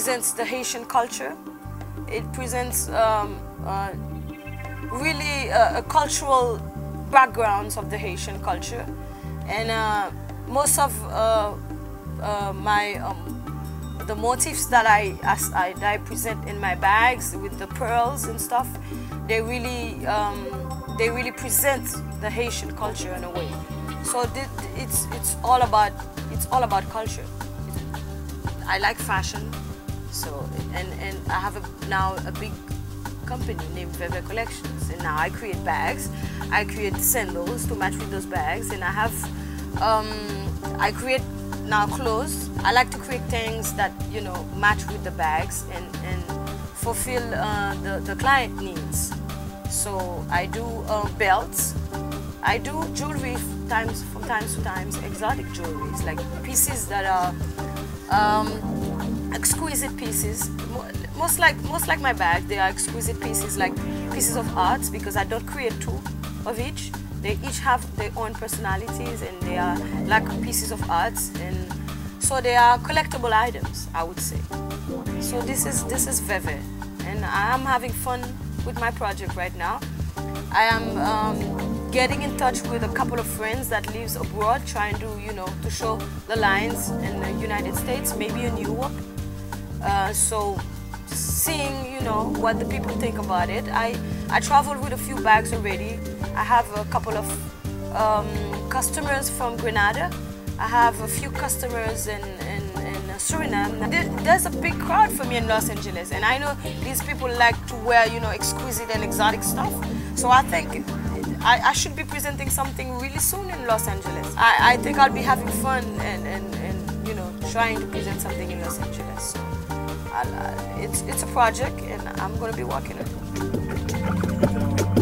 presents the Haitian culture. It presents really a cultural backgrounds of the Haitian culture, and most of the motifs that I present in my bags with the pearls and stuff, they really present the Haitian culture in a way. So it's all about culture. I like fashion, so and I have now a big company named VèVè Collections, and now I create bags, I create sandals to match with those bags, and I have I create now clothes. I like to create things that, you know, match with the bags and fulfill the client needs. So I do belts, I do jewelry from time to time, exotic jewelries, like pieces that are exquisite pieces. Most like my bag, they are exquisite pieces, like pieces of art, because I don't create two of each. They each have their own personalities, and they are like pieces of art, and so they are collectible items, I would say. So this is VèVè, and I am having fun with my project right now. I am getting in touch with a couple of friends that lives abroad, trying to, you know, to show the lines in the United States, maybe in Europe. So seeing, you know, what the people think about it. I traveled with a few bags already. I have a couple of customers from Grenada. I have a few customers in Suriname. There's a big crowd for me in Los Angeles, and I know these people like to wear, you know, exquisite and exotic stuff. So I think I should be presenting something really soon in Los Angeles. I think I'll be having fun and you know, trying to present something in Los Angeles. So it's a project, and I'm going to be working on it.